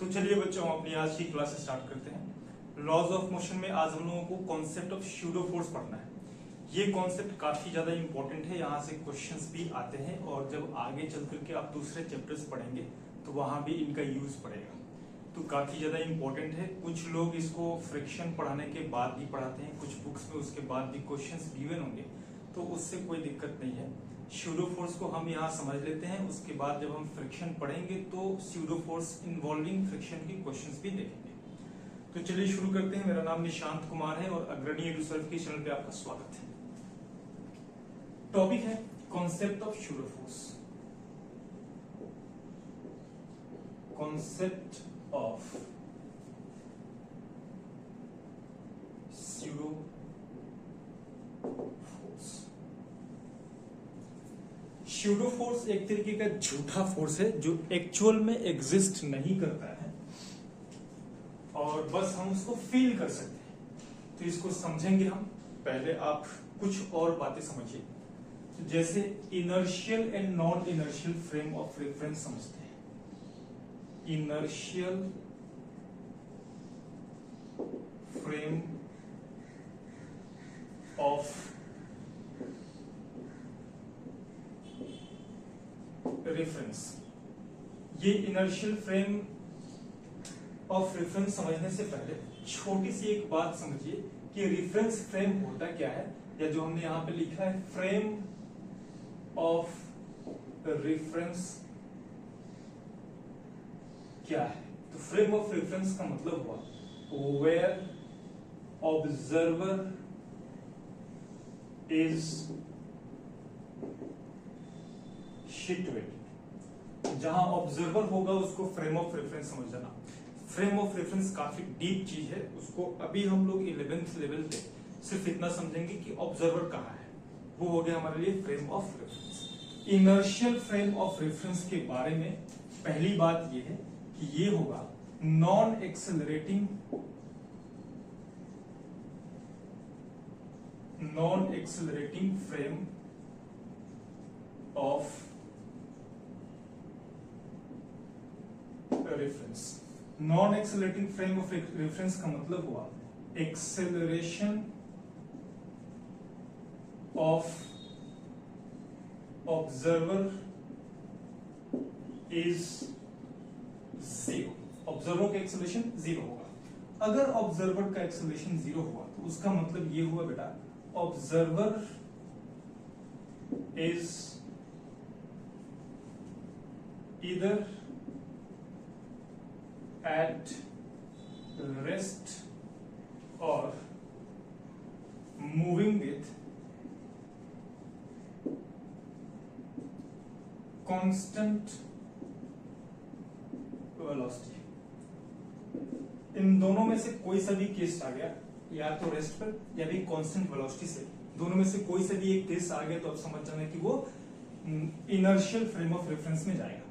तो चलिए बच्चों, हम अपनी आज की क्लास स्टार्ट करते हैं। लॉज ऑफ मोशन में आज हम लोगों को कॉन्सेप्ट ऑफ स्यूडो फोर्स पढ़ना है। ये कॉन्सेप्ट काफी ज्यादा इंपॉर्टेंट है, यहाँ से क्वेश्चंस भी आते हैं और जब आगे चल करके आप दूसरे चैप्टर्स पढ़ेंगे तो वहां भी इनका यूज पड़ेगा, तो काफी ज्यादा इंपॉर्टेंट है। कुछ लोग इसको फ्रिक्शन पढ़ाने के बाद भी पढ़ाते हैं, कुछ बुक्स में उसके बाद भी क्वेश्चंस गिवन होंगे, तो उससे कोई दिक्कत नहीं है। स्यूडो फोर्स को हम यहाँ समझ लेते हैं, उसके बाद जब हम फ्रिक्शन पढ़ेंगे तो स्यूडो फोर्स इन्वॉल्विंग फ्रिक्शन के क्वेश्चंस भी देखेंगे। तो चलिए शुरू करते हैं। मेरा नाम निशांत कुमार है और अग्रणी एडुसर्व के चैनल पे आपका स्वागत है। टॉपिक है concept of pseudo force. Concept of pseudo force. Pseudo force एक तरीके का झूठा फोर्स है जो एक्चुअल में एग्जिस्ट नहीं करता है और बस हम उसको फील कर सकते हैं। तो इसको समझेंगे हम। पहले आप कुछ और बातें समझिए, जैसे inertial and non inertial frame of reference समझते हैं। Inertial frame of reference. ये इनर्शियल फ्रेम ऑफ रेफरेंस समझने से पहले छोटी सी एक बात समझिए कि रेफरेंस फ्रेम होता क्या है, या जो हमने यहां पे लिखा है फ्रेम ऑफ रेफरेंस क्या है। तो फ्रेम ऑफ रेफरेंस का मतलब हुआ वेयर ऑब्जर्वर इज सिचुएटेड। जहां ऑब्जर्वर होगा उसको फ्रेम ऑफ रेफरेंस समझ जाना। फ्रेम ऑफ रेफरेंस काफी डीप चीज है, उसको अभी हम लोग 11th लेवल पे सिर्फ इतना समझेंगे कि ऑब्जर्वर कहाँ है, वो हो गया हमारे लिए frame of reference. Inertial frame of reference के बारे में पहली बात ये है कि ये होगा non accelerating frame of reference. Non accelerating frame of reference का मतलब हुआ acceleration of observer is zero. Observer का एक्सेलरेशन जीरो होगा। अगर ऑब्जर्वर का एक्सेलरेशन जीरो हुआ तो उसका मतलब ये हुआ बेटा observer is either at rest or moving with constant velocity। इन दोनों में से कोई सा भी केस आ गया, या तो रेस्ट पर या भी कांस्टेंट वेलोसिटी से, दोनों में से कोई सा भी एक केस आ गया तो आप समझ जाना कि वो इनर्शियल फ्रेम ऑफ रेफरेंस में जाएगा।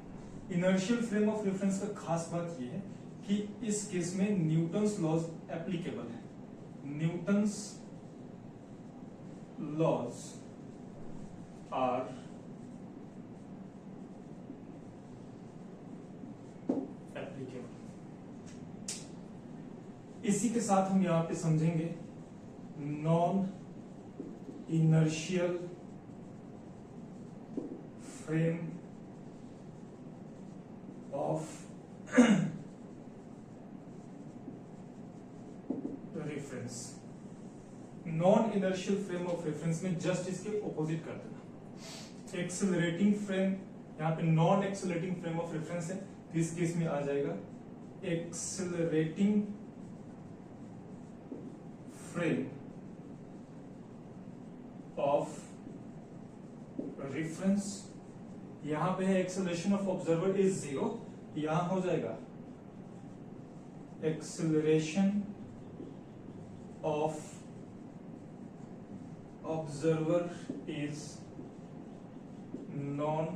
इनर्शियल फ्रेम ऑफ रेफरेंस का खास बात यह है कि इस केस में न्यूटन्स लॉज एप्लीकेबल है। Newton's laws are applicable. इसी के साथ हम यहां पे समझेंगे non inertial frame of reference. Non inertial frame of reference में जस्ट इसके ऑपोजिट कर देना। एक्सेलरेटिंग फ्रेम, यहां पे non accelerating frame of reference है तो इस केस में आ जाएगा एक्सेलरेटिंग फ्रेम ऑफ रेफरेंस। यहां पे है acceleration of observer is zero, यहां हो जाएगा acceleration of observer is non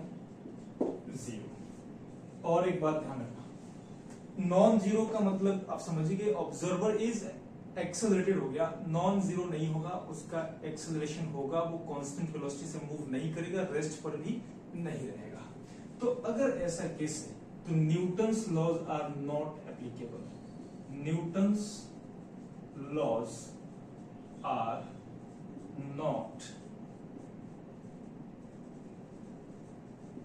zero। और एक बात ध्यान रखना, नॉन जीरो का मतलब आप समझिए ऑब्जर्वर इज एक्सेलरेटेड हो गया, नॉन जीरो नहीं होगा, उसका एक्सेलरेशन होगा, वो कांस्टेंट वेलोसिटी से मूव नहीं करेगा, रेस्ट पर भी नहीं रहेगा। तो अगर ऐसा केस है तो Newton's laws are not applicable. Newton's laws are not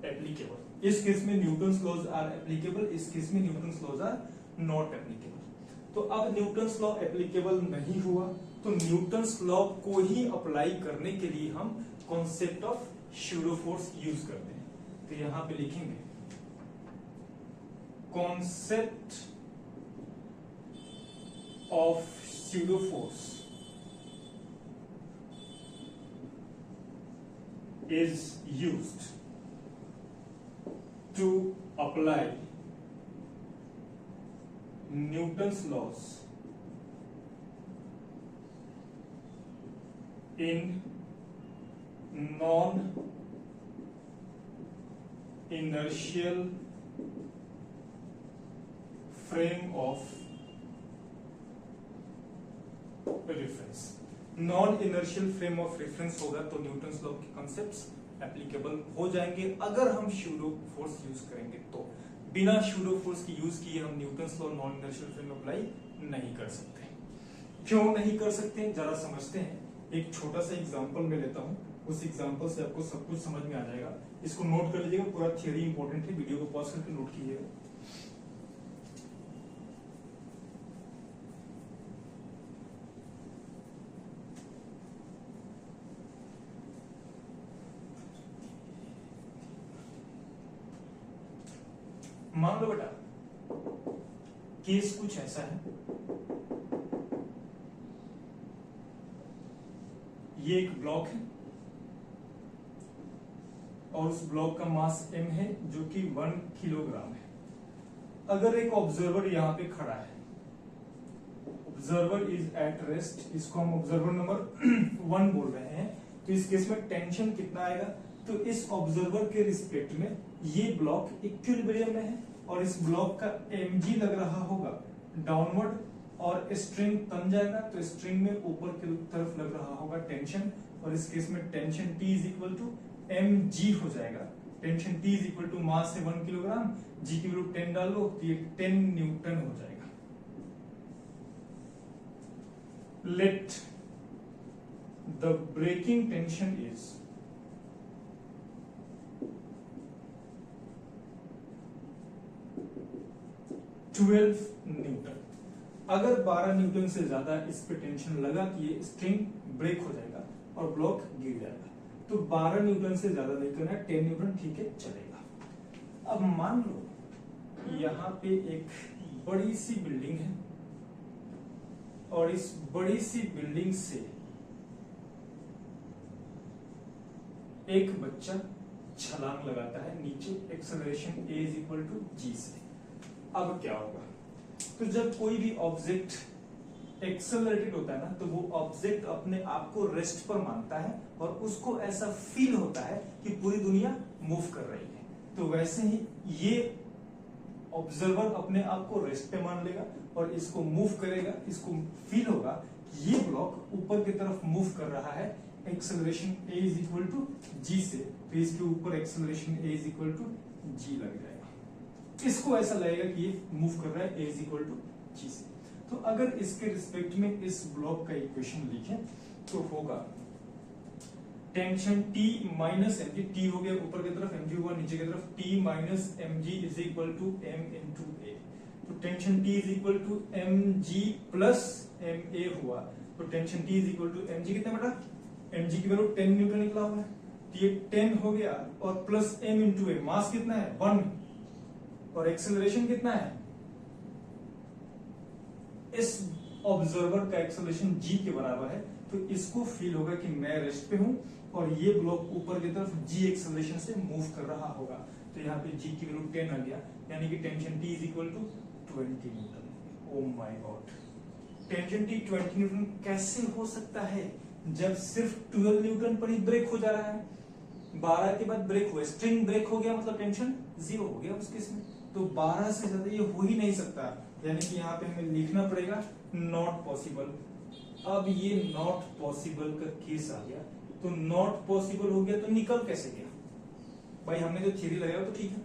applicable. इस केस में न्यूटन्स लॉज आर एप्लीकेबल, इस केस में Newton's laws are not applicable. तो अब न्यूटन्स लॉ एप्लीकेबल नहीं हुआ, तो न्यूटन्स लॉ को ही अप्लाई करने के लिए हम concept of pseudo force use करते हैं। तो यहां पे लिखेंगे concept of pseudo force is used to apply Newton's laws in non-inertial frame of reference। Non inertial frame of reference होगा तो न्यूटन्स लॉ के कॉन्सेप्ट्स एप्लीकेबल हो जाएंगे अगर हम स्यूडो फोर्स यूज करेंगे। तो बिना स्यूडो फोर्स की यूज किए हम Newton's law non inertial frame apply नहीं कर सकते। क्यों नहीं कर सकते जरा समझते हैं। एक छोटा सा एग्जांपल मैं लेता हूं, उस एग्जांपल से आपको सब कुछ समझ में आ जाएगा। इसको नोट कर लीजिएगा, पूरा थियरी इंपॉर्टेंट है, वीडियो को पॉज करके नोट कीजिएगा। मान लो बेटा केस कुछ ऐसा है, ये एक ब्लॉक है और उस ब्लॉक का मास m है जो कि 1 किलोग्राम है। अगर एक ऑब्जर्वर यहां पे खड़ा है, ऑब्जर्वर इज एट रेस्ट, इसको हम ऑब्जर्वर नंबर 1 बोल रहे हैं, तो इस केस में टेंशन कितना आएगा, तो इस ऑब्जर्वर के रिस्पेक्ट में ये ब्लॉक इक्विलिब्रियम में है और इस ब्लॉक का mg लग रहा होगा डाउनवर्ड और स्ट्रिंग तन जाएगा, तो स्ट्रिंग में ऊपर की तरफ लग रहा होगा टेंशन, और इस केस में tension T is equal to mg हो जाएगा। Tension T is equal to mass है 1 किलोग्राम, g की वैल्यू 10 डालो तो ये 10 न्यूटन हो जाएगा। Let the breaking tension is 12 newton. अगर 12 न्यूटन से ज्यादा इस पे टेंशन लगा कि ये स्ट्रिंग ब्रेक हो जाएगा और ब्लॉक गिर जाएगा, तो 12 न्यूटन से ज्यादा नहीं करना है, 10 न्यूटन ठीक है चलेगा। अब मान लो यहाँ पे एक बड़ी सी बिल्डिंग है और इस बड़ी सी बिल्डिंग से एक बच्चा छलांग लगाता है नीचे, acceleration a is equal to g से। अब क्या होगा, तो जब कोई भी ऑब्जेक्ट एक्सेलरेटेड होता है ना, तो वो ऑब्जेक्ट अपने आप को रेस्ट पर मानता है और उसको ऐसा फील होता है कि पूरी दुनिया मूव कर रही है। तो वैसे ही ये ऑब्जर्वर अपने आप को रेस्ट पे मान लेगा और इसको मूव करेगा, इसको फील होगा कि ये ब्लॉक ऊपर की तरफ मूव कर रहा है acceleration a is equal to g से, तो इसके ऊपर acceleration a is equal to g लग जाएगा। इसको ऐसा लगेगा कि ये मूव कर रहा है a is equal to g से। तो अगर इसके रिस्पेक्ट में इस ब्लॉक का इक्वेशन लिखें तो होगा tension T minus mg, T हो गया ऊपर की तरफ, mg हुआ नीचे की तरफ, T minus mg is equal to m into a। तो tension T is equal to mg plus ma हुआ, तो tension T is equal to mg कितना बेटा, mg की वैल्यू 10 न्यूटन निकला हुआ है, तो ये 10 हो गया और प्लस m इंटू a, मास कितना है 1 और एक्सेलरेशन कितना है, इस ऑब्जर्वर का एक्सेलरेशन g के बराबर है, तो इसको फील होगा कि मैं रेस्ट पे हूं और ये ब्लॉक ऊपर की तरफ g एक्सेलरेशन से मूव कर रहा होगा। तो यहाँ पे g की वैल्यू 10 आ गया, यानी कि tension T is equal to 20 newton. Oh my God, tension T 20 newton कैसे हो सकता है जब सिर्फ 12 न्यूटन पर ही ब्रेक हो जा रहा है, 12 के बाद ब्रेक हुआ, स्ट्रिंग ब्रेक हो गया मतलब टेंशन 0 हो गया उस केस में, तो 12 से ज्यादा ये हो ही नहीं सकता, यानी कि यहाँ पे हमें लिखना पड़ेगा नॉट पॉसिबल। अब ये नॉट पॉसिबल का केस आ गया, तो नॉट पॉसिबल हो गया तो निकल कैसे गया भाई, हमने जो थ्योरी लगाया तो ठीक है,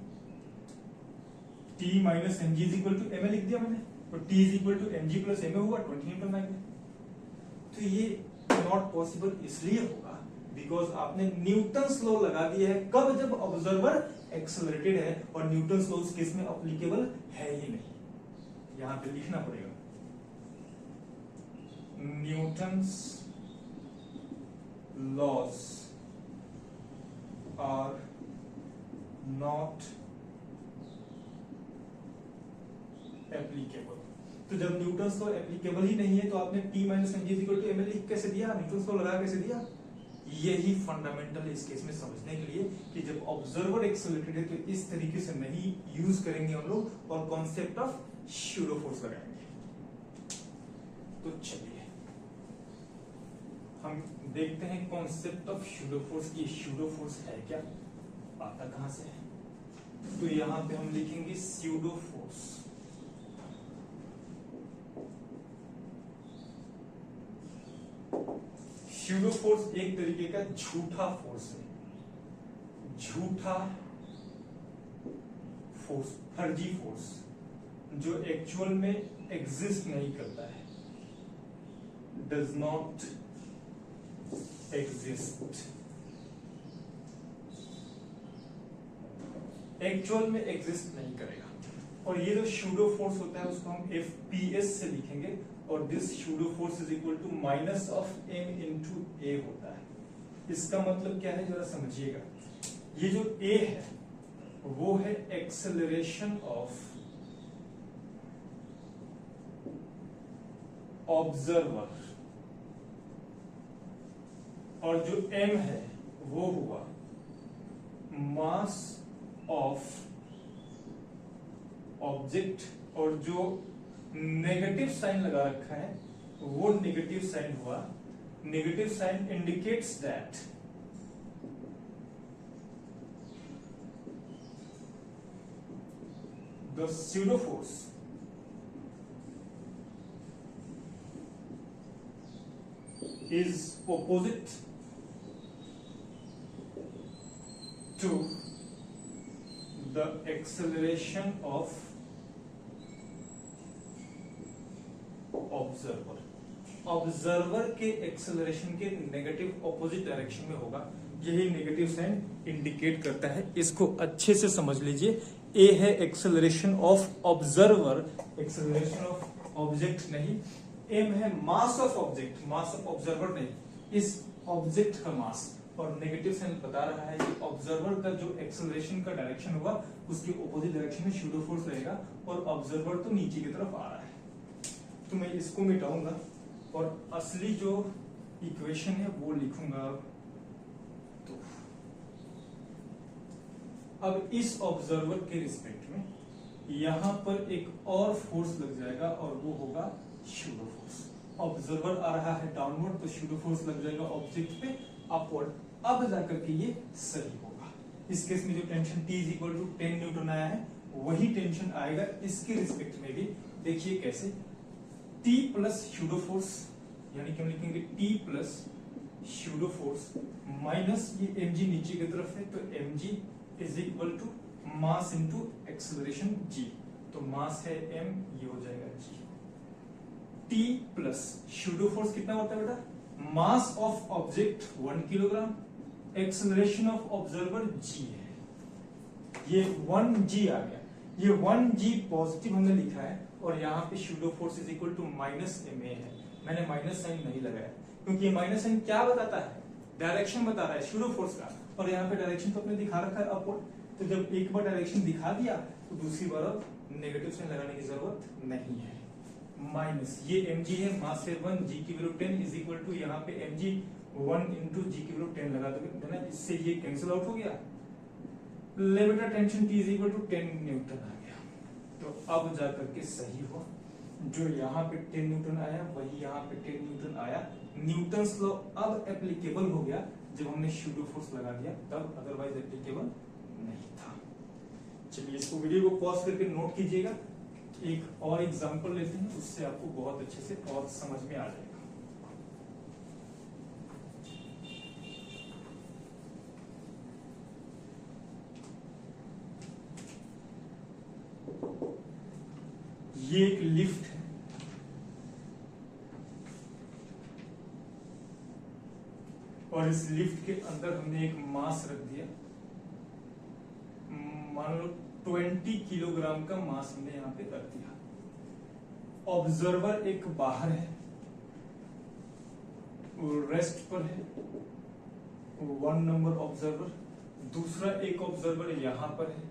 T minus M G is equal to M A लिख दिया मैंने, तो T is equal to M G plus M A हुआ 20 न्यूटन मैग्नेट। तो ये नॉट पॉसिबल इसलिए होगा बिकॉज आपने न्यूटन्स लॉ लगा दिया है, कब? जब ऑब्जर्वर एक्सेलरेटेड है, और न्यूटन्स लॉ उस केस में अप्लीकेबल है ही नहीं। यहां पे लिखना पड़ेगा Newton's laws are not applicable. तो जब न्यूटन्स लॉ एप्लीकेबल ही नहीं है तो आपने T minus M G equal to M L लिख कैसे दिया, न्यूटन्स लॉ लगा कैसे दिया? यही फंडामेंटल इस केस में समझने के लिए कि जब ऑब्जर्वर एक्सेलरेटेड है तो इस तरीके से नहीं यूज करेंगे हम लोग, और कॉन्सेप्ट ऑफ स्यूडो फोर्स लगाएंगे। तो चलिए हम देखते हैं कॉन्सेप्ट ऑफ स्यूडो फोर्स की स्यूडो फोर्स है क्या, आता कहां से है। तो यहां पे हम लिखेंगे स्यूडो फोर्स। स्यूडो फोर्स एक तरीके का झूठा फोर्स है, झूठा फोर्स, फर्जी फोर्स, जो एक्चुअल में एग्जिस्ट नहीं करता है, डज नॉट एग्जिस्ट, एक्चुअल में एग्जिस्ट नहीं करेगा। और ये जो स्यूडो फोर्स होता है उसको हम FPS से लिखेंगे, और this pseudo force is equal to minus of m into a होता है। इसका मतलब क्या है जरा समझिएगा। ये जो a है वो है एक्सेलरेशन ऑफ ऑब्जर्वर, और जो m है वो हुआ मास ऑफ ऑब्जेक्ट, और जो नेगेटिव साइन लगा रखा है वो नेगेटिव साइन हुआ, negative sign indicates that the pseudo force is opposite to the acceleration of observer. Observer के एक्सेलरेशन के नेगेटिव ऑपोजिट डायरेक्शन में होगा, यही नेगेटिव साइन इंडिकेट करता है। इसको अच्छे से समझ लीजिए। ए है acceleration of observer, acceleration of object नहीं। एम है मास of object, mass of observer नहीं, इस ऑब्जेक्ट का मास। और नेगेटिव साइन बता रहा है कि ऑब्जर्वर का जो एक्सेलरेशन का डायरेक्शन होगा उसके ऑपोजिट डायरेक्शन में स्यूडो फोर्स रहेगा, और ऑब्जर्वर तो नीचे की तरफ आ रहा है। तो मैं इसको मिटाऊंगा और असली जो इक्वेशन है वो लिखूंगा। तो अब इस ऑब्जर्वर के रिस्पेक्ट में यहां पर एक और फोर्स लग जाएगा, और वो होगा स्यूडो फोर्स। ऑब्जर्वर आ रहा है डाउनवर्ड, तो स्यूडो फोर्स लग जाएगा ऑब्जेक्ट पे अपवर्ड। अब जाकर के ये सही होगा। इस केस में जो tension T is equal to 10 newton आया है वही टेंशन आएगा इसके रिस्पेक्ट में भी। देखिए कैसे, T प्लस स्यूडो फोर्स, यानी कि हम लिखेंगे T plus pseudo force minus ये mg नीचे की तरफ है, तो mg is equal to mass into acceleration g। तो मास है m, ये हो जाएगा g। T plus pseudo force कितना होता है बेटा? मास of object 1 kilogram, acceleration of observer g है, ये 1g आ गया। ये 1g पॉजिटिव हमने लिखा है, और यहाँ पे pseudo force is equal to minus ma है। मैंने माइनस साइन नहीं लगाया क्योंकि ये माइनस साइन क्या बताता है? डायरेक्शन बता रहा है स्यूडो फोर्स का, और यहाँ पे डायरेक्शन तो अपने दिखा रखा है अपवर्ड। तो जब एक बार डायरेक्शन दिखा दिया तो दूसरी बार अब नेगेटिव साइन लगाने की जरूरत नहीं है। माइनस ये mg है, मास है 1, g की वैल्यू 10 इज इक्वल टू यहाँ पे mg 1 इंटू जी की वैल्यू 10 लगा दोगे ना, इससे ये कैंसिल आउट हो गया। ले बेटा tension T is equal to 10 newton आ गया। तो अब जाकर के सही हो, जो यहाँ पे 10 न्यूटन आया वही यहाँ पे 10 न्यूटन आया। न्यूटन्स लॉ अब एप्लीकेबल हो गया जब हमने स्यूडो फोर्स लगा दिया, तब अदरवाइज एप्लीकेबल नहीं था। चलिए इसको वीडियो को पॉज करके नोट कीजिएगा। एक और एग्जांपल लेते हैं, उससे आपको बहुत अच्छे से और समझ में आ जाएगा। ये एक लिफ्ट है, और इस लिफ्ट के अंदर हमने एक मास रख दिया, मान लो 20 किलोग्राम का मास हमने यहां पे रख दिया। ऑब्जर्वर एक बाहर है, रेस्ट पर है, 1 नंबर ऑब्जर्वर, दूसरा एक ऑब्जर्वर यहां पर है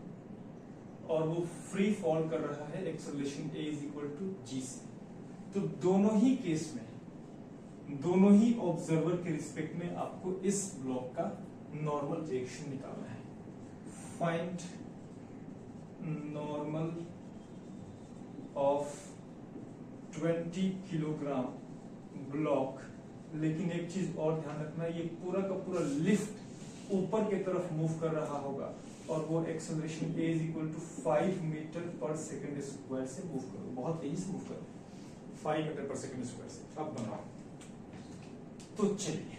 और वो फ्री फॉल कर रहा है, acceleration a is equal to g से। तो दोनों ही केस में, दोनों ही ऑब्जर्वर के रिस्पेक्ट में आपको इस ब्लॉक का नॉर्मल रिएक्शन निकालना है। Find normal of 20 kilogram block. लेकिन एक चीज और ध्यान रखना, ये पूरा का पूरा लिफ्ट ऊपर की तरफ मूव कर रहा होगा और वो acceleration a is equal to 5 metre per second square से मूव करो, बहुत तेजी से मूव करो, 5 मीटर पर सेकंड स्क्वायर से। अब बनाओ। तो चलिए,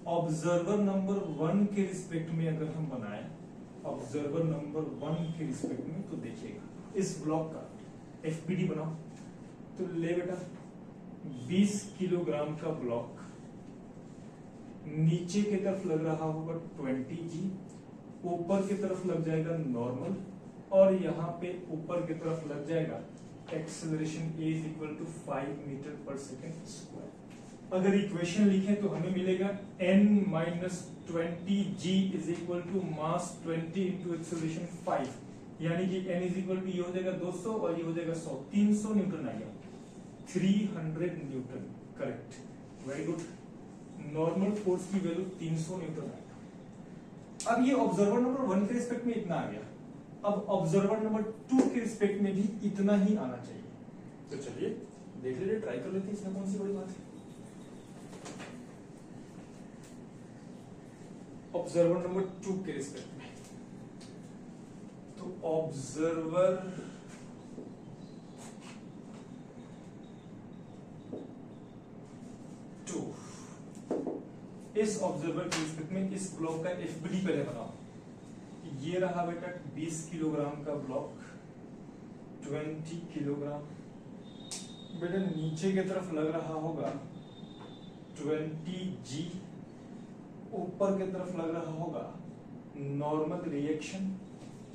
ऑब्जर्वर नंबर 1 के रिस्पेक्ट में अगर हम बनाए, ऑब्जर्वर नंबर 1 के रिस्पेक्ट में, तो देखिएगा इस ब्लॉक का एफबीडी बनाओ। तो ले बेटा, 20 किलोग्राम का ब्लॉक, नीचे की तरफ लग रहा होगा 20 जी, ऊपर की तरफ लग जाएगा नॉर्मल, और यहाँ पे ऊपर की तरफ लग जाएगा acceleration a is equal to 5 metre per second square. अगर इक्वेशन लिखें तो हमें मिलेगा n minus 20 g is equal to mass 20 into acceleration 5, यानी कि n इज इक्वल टू ये हो जाएगा 200 और ये हो जाएगा 100, 300 न्यूटन आ गया, 300 Newton. Correct, very good. Normal force की वैल्यू 300 न्यूटन आ गया। अब ये ऑब्जर्वर नंबर 1 के रिस्पेक्ट में इतना आ गया, अब ऑब्जर्वर नंबर 2 के रिस्पेक्ट में भी इतना ही आना चाहिए। तो चलिए देख लीजिए, ट्राई कर लेते हैं, इसमें कौन सी बड़ी बात है। ऑब्जर्वर नंबर 2 के रिस्पेक्ट में, तो ऑब्जर्वर इस ऑब्जर्वर के रिस्पेक्ट में इस ब्लॉक का एफबीडी पहले बनाओ। ये रहा बेटा 20 किलोग्राम का ब्लॉक, 20 किलोग्राम, बेटा नीचे की तरफ लग रहा होगा 20 जी, ऊपर की तरफ लग रहा होगा नॉर्मल रिएक्शन।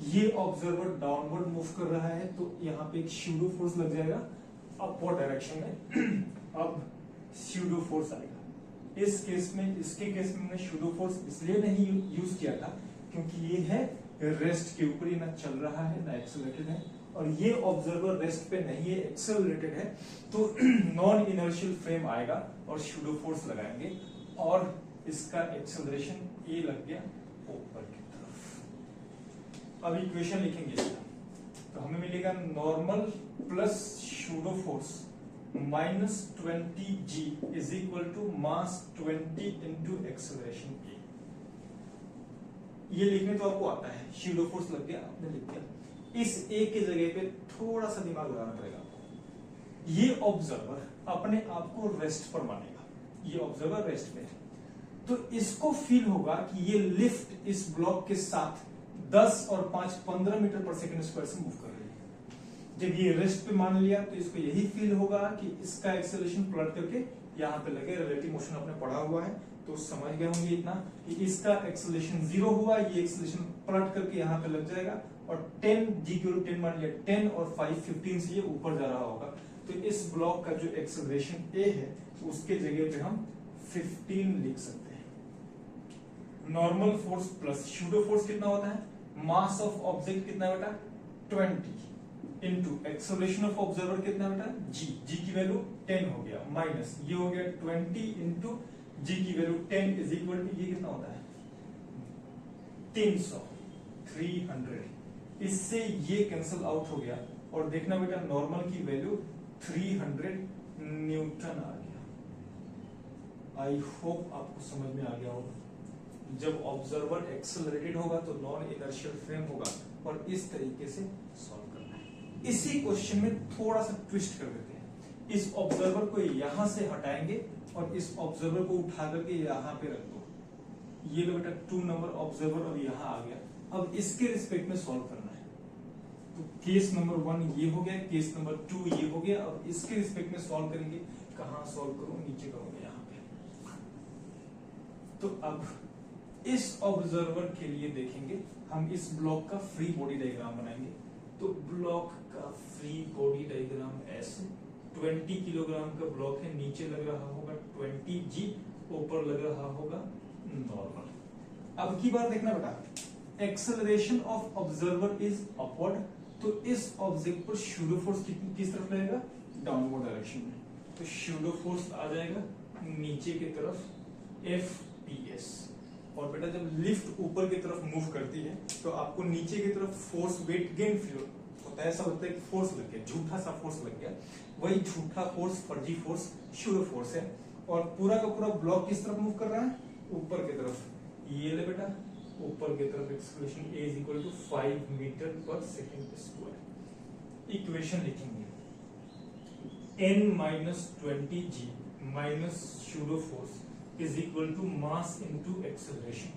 ये ऑब्जर्वर डाउनवर्ड मूव कर रहा है, तो यहाँ पे एक स्यूडो फोर्स लग जाएगा अपवर्ड डायरेक्शन में। अब स्यूडो फोर्स आएगा इस केस में, इसके केस में मैंने स्यूडो फोर्स इसलिए नहीं यूज किया था क्योंकि ये है रेस्ट के ऊपर ही, ना चल रहा है ना एक्सेलरेटेड है, और ये ऑब्जर्वर रेस्ट पे नहीं है, एक्सेलरेटेड है। तो नॉन इनर्शियल फ्रेम आएगा और स्यूडो फोर्स लगाएंगे और इसका एक्सेलरेशन ए लग गया ऊपर की तरफ। अब इक्वेशन लिखेंगे इसका, तो हमें मिलेगा normal plus pseudo force minus 20 g is equal to mass 20 into acceleration a. ये लिखने तो आपको आता है, स्यूडो फोर्स लग गया, आपने लिख दिया। इस ए के जगह पे थोड़ा सा दिमाग लगाना पड़ेगा आपको। ये ऑब्जर्वर अपने आप को रेस्ट पर मानेगा, ये ऑब्जर्वर रेस्ट में है, तो इसको फील होगा कि ये लिफ्ट इस ब्लॉक के साथ 10 और 5 15 मीटर पर सेकंड स्क्वायर से मूव कर रही है। जब ये रेस्ट पे मान लिया तो इसको यही फील होगा कि इसका एक्सेलरेशन पलट करके यहाँ पे लगे, रिलेटिव मोशन अपने पढ़ा हुआ है तो समझ गए होंगे इतना कि इसका एक्सेलरेशन 0 हुआ, ये एक्सेलरेशन पलट करके यहाँ पे लग जाएगा और 10 जी की 10 मान लिया, 10 और 5 15 से ये ऊपर जा रहा होगा। तो इस ब्लॉक का जो एक्सेलरेशन ए है उसके जगह पे हम 15 लिख सकते हैं। Normal force plus pseudo force कितना होता है, मास ऑफ ऑब्जेक्ट कितना बेटा 20 इंटू एक्सेलरेशन ऑफ ऑब्जर्वर कितना बेटा जी, जी की वैल्यू 10 हो गया, माइनस ये हो गया 20 इंटू जी की वैल्यू 10 इज इक्वल टू ये कितना होता है 300, 300। इससे ये कैंसिल आउट हो गया और देखना बेटा नॉर्मल की वैल्यू 300 न्यूटन आ गया। आई होप आपको समझ में आ गया होगा। जब ऑब्जर्वर एक्सेलरेटेड होगा तो नॉन इनर्शियल फ्रेम होगा और इस तरीके से सॉल्व करना है। इसी क्वेश्चन में थोड़ा सा ट्विस्ट कर देते हैं, इस ऑब्जर्वर को यहां से हटाएंगे और इस ऑब्जर्वर को उठा करके यहां पे रख दो। ये लो बेटा 2 नंबर ऑब्जर्वर और यहां आ गया। अब इसके रिस्पेक्ट में सॉल्व करना है, तो केस नंबर 1 ये हो गया, केस नंबर 2 ये हो गया। और इसके रिस्पेक्ट में सॉल्व करेंगे। कहां सॉल्व करूं? नीचे करूंगा यहाँ पे। तो अब इस ऑब्जर्वर के लिए देखेंगे हम इस ब्लॉक का फ्री बॉडी डायग्राम बनाएंगे। तो ब्लॉक का फ्री बॉडी डायग्राम ऐसे 20 किलोग्राम का ब्लॉक है, नीचे लग रहा होगा 20 जी, ऊपर लग रहा होगा नॉर्मल। अब की बार देखना बेटा, acceleration of observer is upward, तो इस ऑब्जेक्ट पर शूडो फोर्स किस तरफ लगेगा? डाउनवर्ड डायरेक्शन में। तो शूडो फोर्स आ जाएगा नीचे की तरफ FPS। और बेटा जब लिफ्ट ऊपर की तरफ मूव करती है तो आपको नीचे की तरफ फोर्स वेट गेन फील होता है, ऐसा लगता है कि फोर्स लग गया, झूठा सा फोर्स लग गया। वही झूठा फोर्स, फर्जी फोर्स शूडो फोर्स है। और पूरा का पूरा ब्लॉक किस तरफ मूव कर रहा है? ऊपर की तरफ। ये ले बेटा ऊपर की तरफ acceleration A is equal to 5 metre per second square. Equation लिखेंगे n-20 g minus pseudo force is equal to mass into acceleration.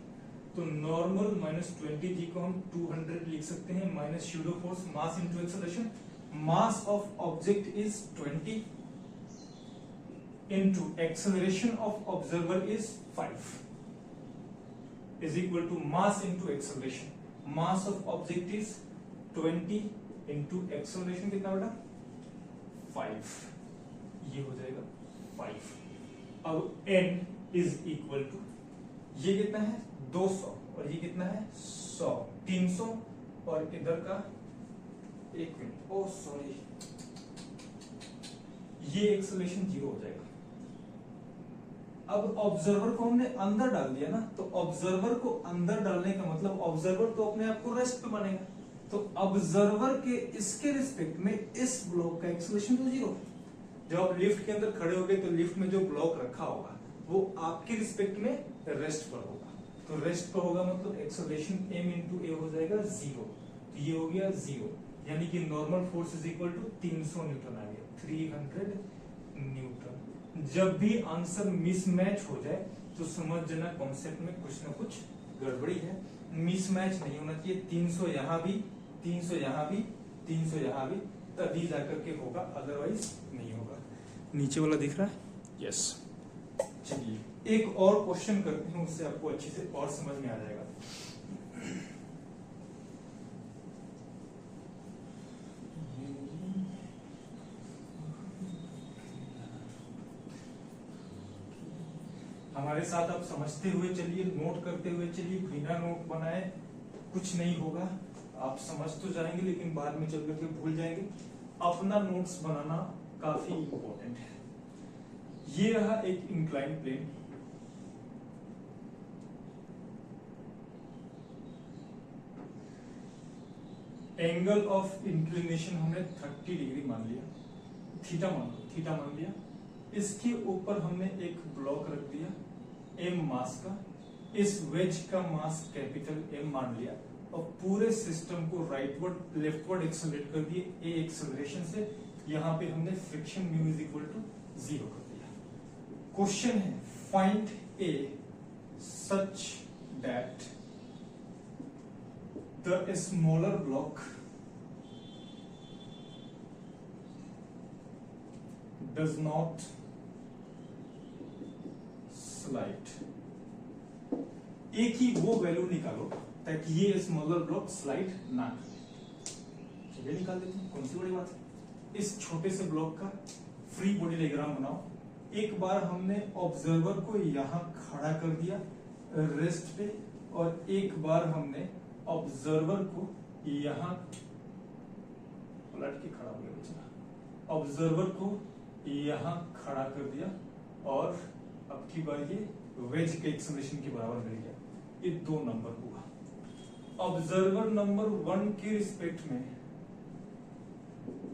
तो नॉर्मल -20 g को हम 200 लिख सकते हैं, minus pseudo force mass into acceleration. Mass of object is 20 into acceleration of observer is 5 is equal to mass into acceleration. Mass of object is 20 into acceleration कितना बेटा? 5। ये हो जाएगा 5। अब n is equal to, ये कितना है? 200 और ये कितना है? 100, 300 और इधर का 1 मिनट, ओ सॉरी, ये एक्सेलरेशन 0 हो जाएगा। अब ऑब्जर्वर को हमने अंदर डाल दिया ना, तो ऑब्जर्वर को अंदर डालने का मतलब ऑब्जर्वर तो अपने आप को रेस्ट पे बनेगा। तो ऑब्जर्वर के इसके रिस्पेक्ट में इस ब्लॉक का एक्सेलरेशन तो 0। जब आप लिफ्ट के अंदर खड़े होगे तो लिफ्ट में जो ब्लॉक रखा होगा वो आपके रिस्पेक्ट में रेस्ट पर होगा। तो रेस्ट पर होगा मतलब एक्सेलरेशन m into a हो जाएगा 0। तो ये हो गया 0, यानी कि normal force is equal to 300 newton आ गया, 300 न्यूटन। जब भी आंसर मिसमैच हो जाए तो समझ जाना कॉन्सेप्ट में कुछ ना कुछ गड़बड़ी है। मिसमैच नहीं होना चाहिए, 300 यहां भी, 300 यहां भी, 300 यहां भी, तभी जाकर के होगा, अदरवाइज नहीं होगा। नीचे वाला दिख रहा है? यस। चलिए एक और क्वेश्चन करते हैं, उससे आपको अच्छे से और समझ में आ जाएगा। हमारे साथ आप समझते हुए चलिए, नोट करते हुए चलिए, बिना नोट बनाए कुछ नहीं होगा। आप समझ तो जाएंगे लेकिन बाद में चल करके भूल जाएंगे। अपना नोट्स बनाना काफी इंपॉर्टेंट है। ये रहा एक incline plane, angle of inclination हमने 30 डिग्री मान लिया, थीटा मान लिया। इसके ऊपर हमने एक ब्लॉक रख दिया m मास का, इस वेज का मास कैपिटल M मान लिया और पूरे सिस्टम को राइटवर्ड लेफ्टवर्ड एक्सेलरेट कर दिए a एक्सेलरेशन से। यहां पे हमने friction mu is equal to 0 कर दिया। क्वेश्चन है find a such that the smaller block does not slide। एक ही वो वैल्यू निकालो ताकि ये स्मॉलर ब्लॉक स्लाइड ना करे। चलिए निकाल देते हैं, कौन सी बड़ी बात है। इस छोटे से ब्लॉक का फ्री बॉडी डायग्राम बनाओ। एक बार हमने ऑब्जर्वर को यहां खड़ा कर दिया रेस्ट पे, और एक बार हमने ऑब्जर्वर को यहां पलट के खड़ा हो गया बेचारा, ऑब्जर्वर को यहां खड़ा कर दिया और अब की बार ये वेज के एक्सेलरेशन के बराबर मिल गया। ये 2 नंबर हुआ। ऑब्जर्वर नंबर 1 के रिस्पेक्ट में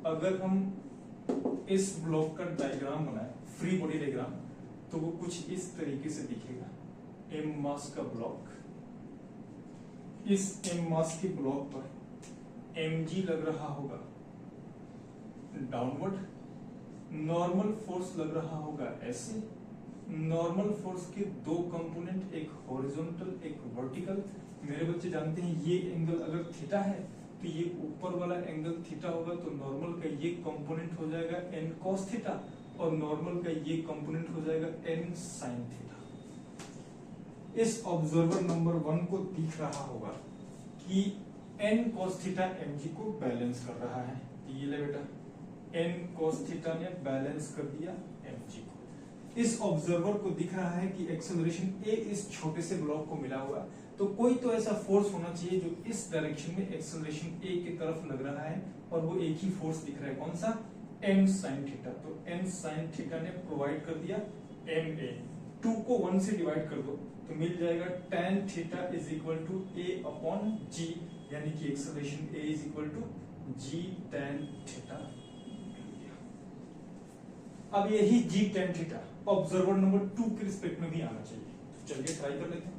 अगर हम इस ब्लॉक का डायग्राम बनाए, फ्री बॉडी डायग्राम, तो वो कुछ इस तरीके से दिखेगा। m मास का ब्लॉक, इस m मास के ब्लॉक पर mg लग रहा होगा डाउनवर्ड, नॉर्मल फोर्स लग रहा होगा ऐसे। नॉर्मल फोर्स के 2 कंपोनेंट, एक हॉरिजॉन्टल एक वर्टिकल। मेरे बच्चे जानते हैं ये एंगल अगर थीटा है तो तो ये ऊपर वाला एंगल थीटा होगा, तो नॉर्मल का ये कंपोनेंट हो जाएगा n cos थीटा और नॉर्मल का ये कंपोनेंट हो जाएगा n sin थीटा। इस ऑब्जर्वर नंबर 1 को दिख रहा होगा कि n cos थीटा mg को बैलेंस कर रहा है। ये ले बेटा, n cos थीटा ने बैलेंस कर दिया mg को। इस ऑब्जर्वर को दिख रहा है कि एक्सेलरेशन a इस छोटे से ब्लॉक को मिला हुआ, तो कोई तो ऐसा फोर्स होना चाहिए जो इस डायरेक्शन में एक्सेलरेशन a की तरफ लग रहा है, और वो एक ही फोर्स दिख रहा है, कौन सा? n sin theta. तो n sin थीटा ने प्रोवाइड कर दिया ma। 2 को 1 से डिवाइड कर दो तो मिल जाएगा tan theta is equal to a upon g, यानी कि acceleration a is equal to g tan theta. अब यही g tan theta observer number 2 के रिस्पेक्ट में भी आना चाहिए। तो चलिए ट्राई कर लेते हैं।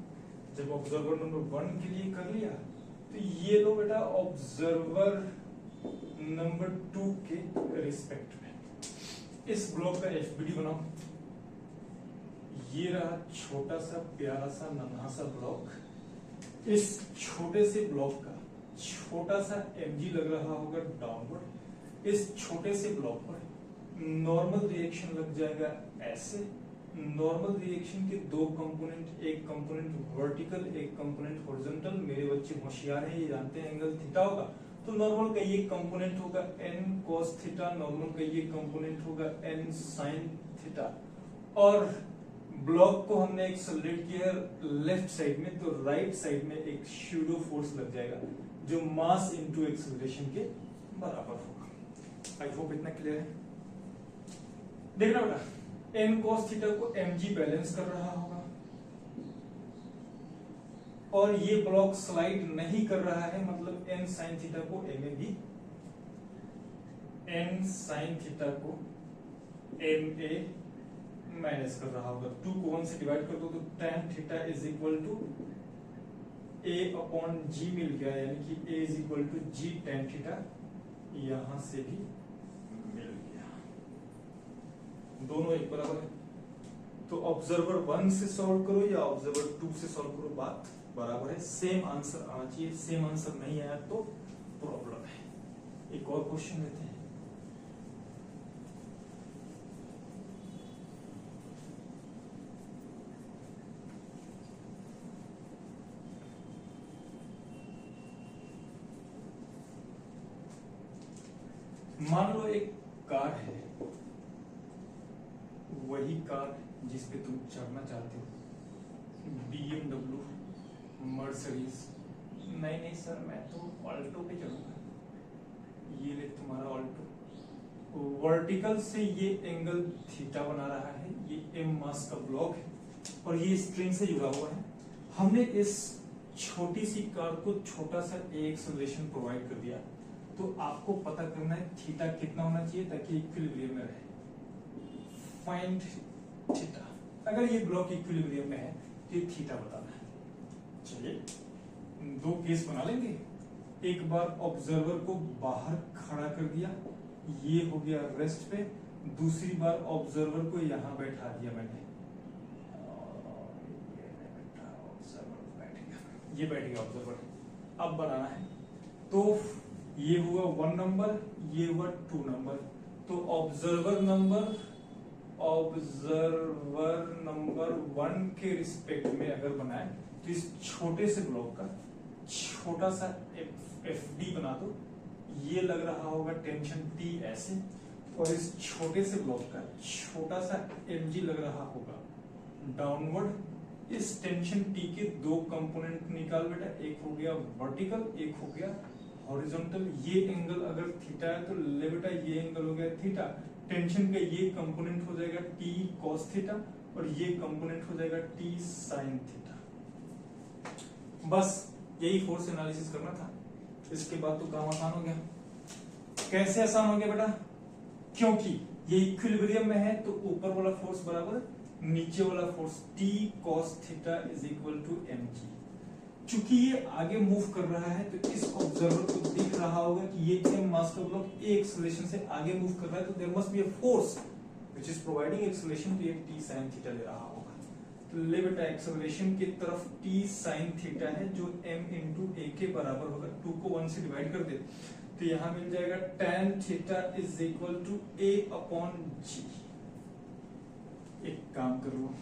जब ऑब्जर्वर नंबर 1 के लिए कर लिया, तो ये लो बेटा ऑब्जर्वर नंबर 2 के रिस्पेक्ट में इस ब्लॉक का एफबीडी बनाओ। ये रहा छोटा सा प्यारा सा नन्हा सा ब्लॉक। इस छोटे से ब्लॉक का छोटा सा mg लग रहा होगा डाउनवर्ड। इस छोटे से ब्लॉक पर नॉर्मल रिएक्शन लग जाएगा ऐसे। नॉर्मल रिएक्शन के दो कंपोनेंट, एक कंपोनेंट वर्टिकल, एक कंपोनेंट हॉरिजॉन्टल। मेरे बच्चे होशियार हैं, ये जानते हैं एंगल थीटा होगा, तो नॉर्मल का ये कंपोनेंट होगा n cos थीटा, नॉर्मल का ये कंपोनेंट होगा n sin थीटा। और ब्लॉक को हमने एक्सेलरेट किया है लेफ्ट साइड में, तो राइट साइड में एक शूडो फोर्स लग जाएगा जो मास इनटू एक्सेलरेशन के बराबर होगा। आई होप इतना क्लियर है। देखना बेटा, n cos थीटा को mg बैलेंस कर रहा होगा, और ये ब्लॉक स्लाइड नहीं कर रहा है, मतलब n sin थीटा को ma भी, n sin थीटा को ma माइनस कर रहा होगा। 2 को 1 से डिवाइड कर दो तो tan theta is equal to a upon g मिल गया, यानी कि a is equal to g tan theta यहां से भी मिल गया। दोनों एक बराबर है, तो ऑब्जर्वर 1 से सॉल्व करो या ऑब्जर्वर 2 से सॉल्व करो, बात बराबर है। सेम आंसर आना चाहिए, सेम आंसर नहीं आया तो प्रॉब्लम है। एक और क्वेश्चन लेते हैं। मान लो एक कार है, वही कार जिस पे तुम चढ़ना चाहते हो, BMW, मर्सिडीज। नहीं सर, मैं तो ऑल्टो पे चढ़ूंगा। ये ले तुम्हारा ऑल्टो। वर्टिकल से ये एंगल थीटा बना रहा है, ये m मास का ब्लॉक है और ये स्ट्रिंग से जुड़ा हुआ है। हमने इस छोटी सी कार को छोटा सा एक्सेलरेशन प्रोवाइड कर दिया, तो आपको पता करना है थीटा कितना होना चाहिए ताकि इक्विलिब्रियम में रहे। Find theta. अगर ये ब्लॉक इक्विलिब्रियम में है तो ये थीटा बताना है। चलिए दो केस बना लेंगे। एक बार ऑब्जर्वर को बाहर खड़ा कर दिया, ये हो गया रेस्ट पे। दूसरी बार ऑब्जर्वर को यहां बैठा दिया मैंने, ये बैठ गया ऑब्जर्वर। अब बनाना है, तो ये हुआ 1 नंबर, ये हुआ 2 नंबर। तो ऑब्जर्वर नंबर 1 के रिस्पेक्ट में अगर बनाए तो इस छोटे से ब्लॉक का छोटा सा FD बना दो। ये लग रहा होगा टेंशन T ऐसे, और इस छोटे से ब्लॉक का छोटा सा mg लग रहा होगा डाउनवर्ड। इस टेंशन T के दो कंपोनेंट निकाल बेटा, एक हो गया वर्टिकल, एक हो गया हॉरिजॉन्टल। ये एंगल अगर थीटा है तो ले बेटा ये एंगल हो गया थीटा। टेंशन का ये कंपोनेंट हो जाएगा T cos थीटा और ये कंपोनेंट हो जाएगा T sin थीटा। बस यही फोर्स एनालिसिस करना था। इसके बाद तो काम आसान हो गया। कैसे आसान हो गया बेटा? क्योंकि ये इक्विलिब्रियम में है तो ऊपर वाला फोर्स बराबर नीचे वाला force T cos theta is equal to mg। चूंकि ये आगे मूव कर रहा है तो इस ऑब्जर्वर को दिख रहा होगा कि ये m मास का ब्लॉक a एक्सेलरेशन से आगे मूव कर रहा है, तो there must be a force which is providing acceleration, तो ये T sin थीटा ले रहा होगा। ले बेटा एक्सेलरेशन की तरफ t sin थीटा है जो m इंटू ए के बराबर होगा। 2 को 1 से डिवाइड कर दे तो यहां मिल जाएगा tan theta is equal to a upon g। एक काम करो,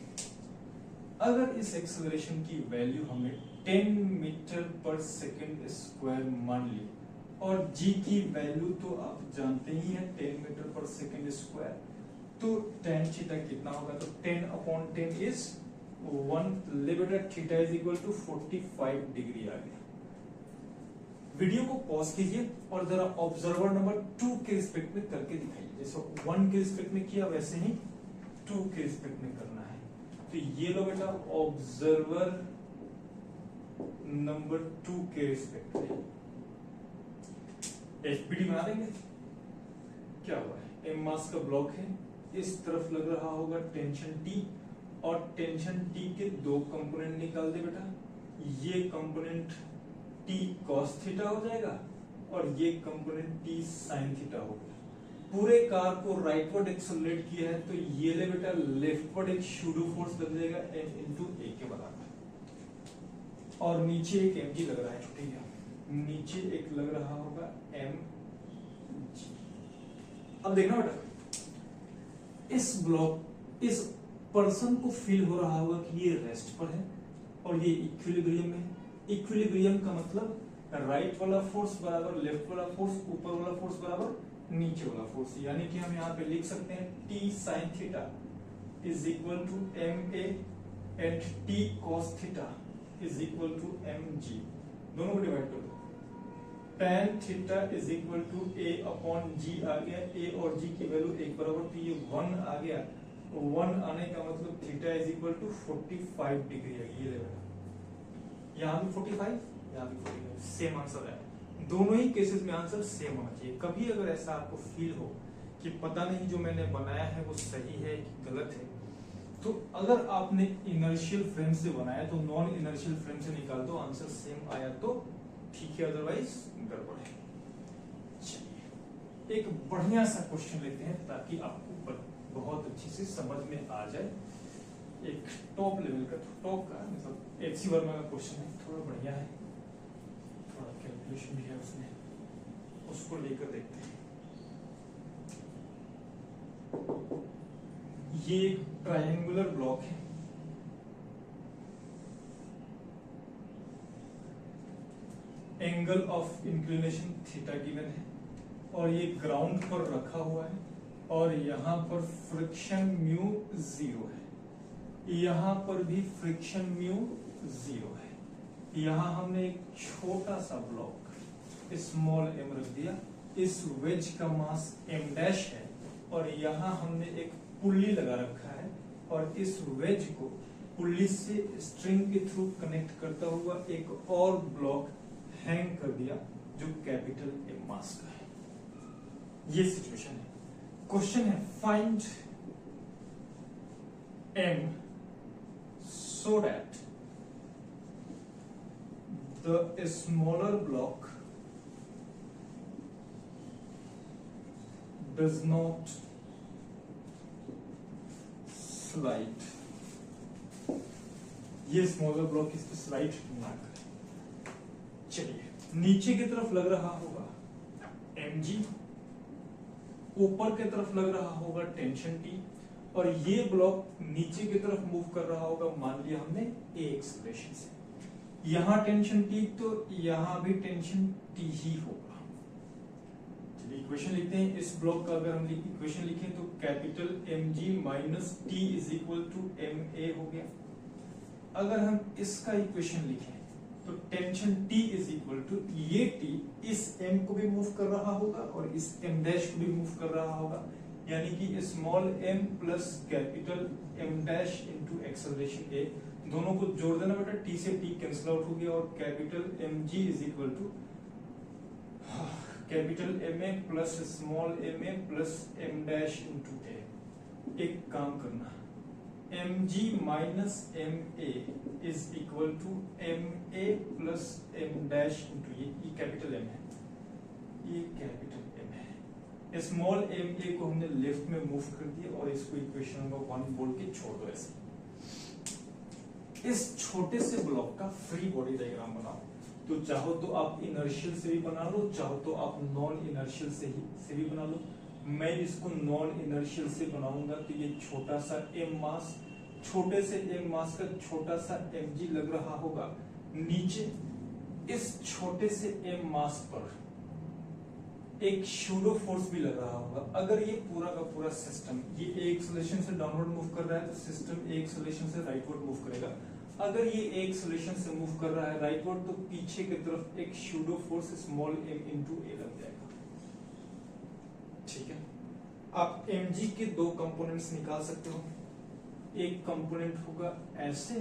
अगर इस एक्सेलरेशन की वैल्यू हमें 10 मीटर पर सेकेंड स्क्वायर मान ली और g की वैल्यू तो आप जानते ही हैं 10 मीटर पर सेकेंड स्क्वायर, तो tan थीटा कितना होगा? तो 10 अपॉन 10 इज 1। ले बेटा theta is equal to 45 degree आ गया। वीडियो को पॉज कीजिए और जरा ऑब्जर्वर नंबर 2 के रिस्पेक्ट में करके दिखाइए। जैसे 1 के रिस्पेक्ट में किया वैसे ही 2 के रिस्पेक्ट में करना है। तो ये लो बेटा ऑब्जर्वर नंबर 2 के रिस्पेक्ट में एफपीडी बना देंगे। क्या हुआ है? एम मास का ब्लॉक है, इस तरफ लग रहा होगा टेंशन टी और टेंशन टी के दो कंपोनेंट निकाल दे बेटा। ये कंपोनेंट टी कॉस थीटा हो जाएगा और ये कंपोनेंट टी साइन थीटा हो गया। पूरे कार को राइटवर्ड एक्सेलरेट किया है तो ये ले बेटा लेफ्टवर्ड एक शूडो फोर्स लग जाएगा m इंटू ए के बराबर और नीचे एक mg लग रहा है, ठीक है, नीचे एक लग रहा होगा mg। अब देखना बेटा इस ब्लॉक इस पर्सन को फील हो रहा होगा कि ये रेस्ट पर है और ये इक्विलिब्रियम में। इक्विलिब्रियम का मतलब राइट वाला फोर्स बराबर लेफ्ट वाला फोर्स, ऊपर वाला फोर्स बराबर नीचे वाला फोर्स, यानी कि हम यहाँ पे लिख सकते हैं t sin theta is equal to ma and t cos theta is equal to mg। दोनों को डिवाइड कर दो। tan theta is equal to a upon g आ गया, a और g की वैल्यू एक बराबर तो ये 1 आ गया। 1 आने का मतलब theta is equal to 45 degree है। ये लेवल यहाँ भी 45, यहाँ भी 45, सेम आंसर है। दोनों ही केसेस में आंसर सेम होना चाहिए। कभी अगर ऐसा आपको फील हो कि पता नहीं जो मैंने बनाया है वो सही है कि गलत है, तो अगर आपने इनर्शियल फ्रेम से बनाया तो नॉन इनर्शियल फ्रेम से निकाल दो, आंसर सेम आया तो ठीक है, अदरवाइज गड़बड़ है। चलिए एक बढ़िया सा क्वेश्चन लेते हैं ताकि आपको बहुत अच्छी से समझ में आ जाए। एक टॉप लेवल का, टॉप का मतलब एचसी वर्मा का क्वेश्चन है, थोड़ा बढ़िया है, थोड़ा कैलकुलेशन भी है उसमें, उसको लेकर देखते हैं। ये एक ट्रायंगुलर ब्लॉक है, angle of inclination theta given है और ये ग्राउंड पर रखा हुआ है और यहाँ पर फ्रिक्शन म्यू 0 है, यहाँ पर भी फ्रिक्शन म्यू 0 है। यहाँ हमने एक छोटा सा ब्लॉक स्मॉल m रख दिया, इस वेज का मास m डैश है और यहाँ हमने एक पुल्ली लगा रखा है और इस वेज को पुल्ली से स्ट्रिंग के थ्रू कनेक्ट करता हुआ एक और ब्लॉक हैंग कर दिया जो कैपिटल M मास का है। ये सिचुएशन है। क्वेश्चन है find M so that the smaller block does not slide। ये स्मॉलर ब्लॉक इस पे स्लाइड ना करे। चलिए नीचे की तरफ लग रहा होगा mg, ऊपर की तरफ लग रहा होगा टेंशन t और ये ब्लॉक नीचे की तरफ मूव कर रहा होगा, मान लिया हमने a एक्सेलरेशन से। यहां टेंशन t तो यहां भी टेंशन t ही होगा। चलिए इक्वेशन लिखते हैं। इस ब्लॉक का अगर हम इक्वेशन लिखें तो capital mg minus t is equal to ma हो गया। अगर हम इसका इक्वेशन लिखें तो tension t is equal to ये t इस m को भी मूव कर रहा होगा और इस m डैश को भी मूव कर रहा होगा, यानी कि small m plus capital m dash into acceleration a, दोनों को जोड़ देना बेटा, t से t कैंसिल आउट हो गया और capital mg is equal to capital ma plus small ma plus m dash into a। एक काम करना, mg minus ma is equal to ma plus m dash into ये कैपिटल m है, ये capital m है। स्मॉल ma को हमने left में मूव कर दिया और इसको इक्वेशन नंबर 1 बोल के छोड़ दो ऐसे। इस छोटे से ब्लॉक का फ्री बॉडी डायग्राम बनाओ। तो चाहो तो आप इनर्शियल से भी बना लो, चाहो तो आप नॉन इनर्शियल से भी बना लो। मैं इसको नॉन इनर्शियल से बनाऊंगा तो ये छोटा सा m मास, छोटे से m मास का छोटा सा mg लग रहा होगा। नीचे इस छोटे से m मास पर एक शूडो फोर्स भी लग रहा होगा। अगर ये पूरा का पूरा सिस्टम ये एक एक्सेलरेशन से डाउनवर्ड मूव कर रहा है तो सिस्टम एक एक्सेलरेशन से राइटवर्ड मूव करेगा। अगर ये एक एक्सेलरेशन से मूव कर रहा है राइटवर्ड तो पीछे की तरफ एक pseudo force small m into a लग जाएगा। ठीक है, आप mg के दो कंपोनेंट्स निकाल सकते हो। एक कंपोनेंट होगा ऐसे,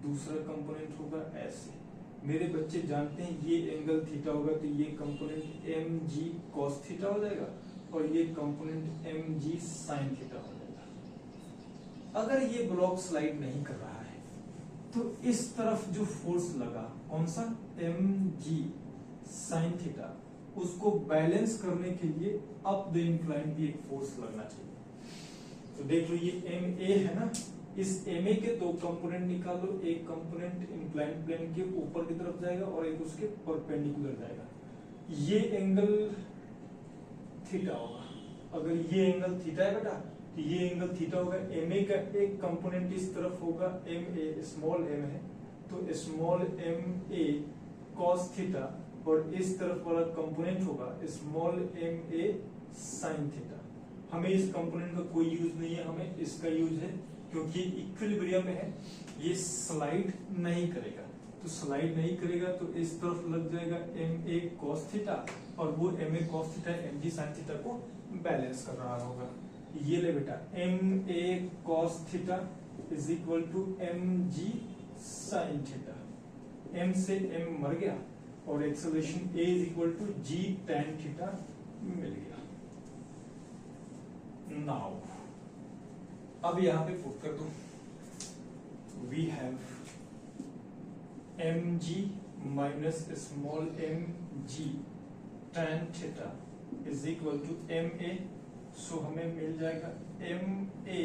दूसरा कंपोनेंट होगा ऐसे। मेरे बच्चे जानते हैं ये एंगल थीटा होगा तो ये कंपोनेंट mg cos थीटा हो जाएगा और ये कंपोनेंट mg sin थीटा हो जाएगा। अगर ये ब्लॉक स्लाइड नहीं कर रहा है तो इस तरफ जो फोर्स लगा कौन सा mg sin थीटा, उसको बैलेंस करने के लिए अप द इंक्लाइन भी एक फोर्स लगना चाहिए। तो देख लो ये ma है ना, इस ma के दो कंपोनेंट निकाल लो। एक कंपोनेंट इंक्लाइन प्लेन के ऊपर की तरफ जाएगा और एक उसके परपेंडिकुलर जाएगा। ये एंगल थीटा होगा। अगर ये एंगल थीटा है बेटा तो ये एंगल थीटा होगा। ma का एक कंपोनेंट इस तरफ होगा ma, स्मॉल m है तो स्मॉल ma cos थीटा और इस तरफ वाला कंपोनेंट होगा स्मॉल ma sin थीटा। हमें इस कंपोनेंट का कोई यूज नहीं है, हमें इसका यूज है क्योंकि इक्विलिब्रियम में है, ये स्लाइड नहीं करेगा। तो स्लाइड नहीं करेगा तो इस तरफ लग जाएगा ma cos थीटा और वो ma cos theta mg sin theta को बैलेंस कर रहा होगा। ये ले बेटा ma cos theta is equal to mg sin theta. m से m मर गया और acceleration a is equal to g tan theta मिल गया। नाउ अब यहां पे पुट कर दो, we have mg minus small mg tan theta is equal to ma। So हमें मिल जाएगा ma a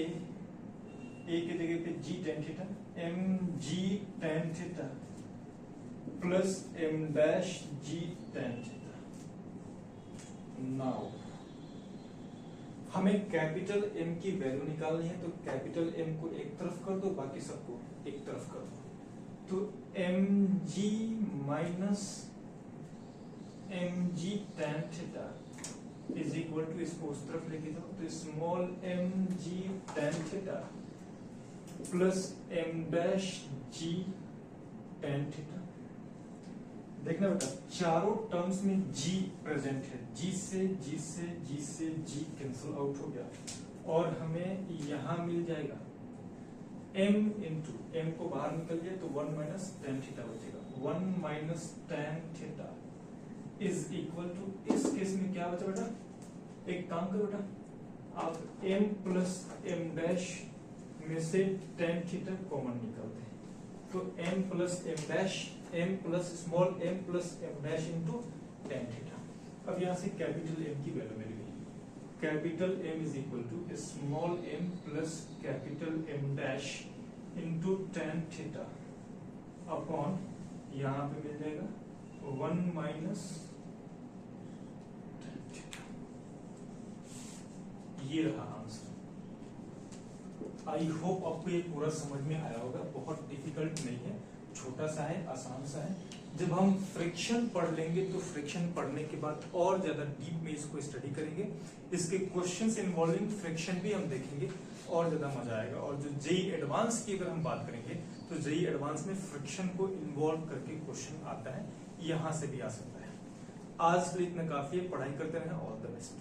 की जगह पे g tan theta, mg tan theta plus m dash g tan theta. Now हमें कैपिटल M की वैल्यू निकालनी है तो कैपिटल M को एक तरफ कर दो, बाकी सबको एक तरफ कर दो। तो mg minus mg tan theta is equal to, इसको उस तरफ लेके जाओ तो small mg tan theta plus m dash g tan theta. देखना बेटा चारों टर्म्स में g प्रेजेंट है, g से g कैंसिल आउट हो गया और हमें यहां मिल जाएगा m इंटू m को बाहर निकल जाए तो 1 माइनस tan थीटा बचेगा। 1 minus tan theta is equal to, इस केस में क्या बचा बेटा, एक काम करो बेटा आप m प्लस m डैश में से tan थीटा कॉमन निकालते हैं तो m plus m dash m plus small m plus m dash into tan theta. अब यहां से कैपिटल M की वैल्यू मिल गई। Capital M is equal to small m plus capital M dash into tan theta upon यहां पे मिल जाएगा 1 minus tan theta. ये रहा आंसर। आई होप आपको ये पूरा समझ में आया होगा, बहुत डिफिकल्ट नहीं है, छोटा सा है, आसान सा है। जब हम फ्रिक्शन पढ़ लेंगे तो फ्रिक्शन पढ़ने के बाद और ज्यादा डीप में इसको स्टडी करेंगे, इसके क्वेश्चंस इन्वॉल्विंग फ्रिक्शन भी हम देखेंगे और ज्यादा मजा आएगा। और जो जेई एडवांस की अगर हम बात करेंगे तो जेई एडवांस में फ्रिक्शन को इन्वॉल्व करके क्वेश्चन आता है, यहां से भी आ सकता है। आज के लिए इतना काफी है, पढ़ाई करते रहें। All the best.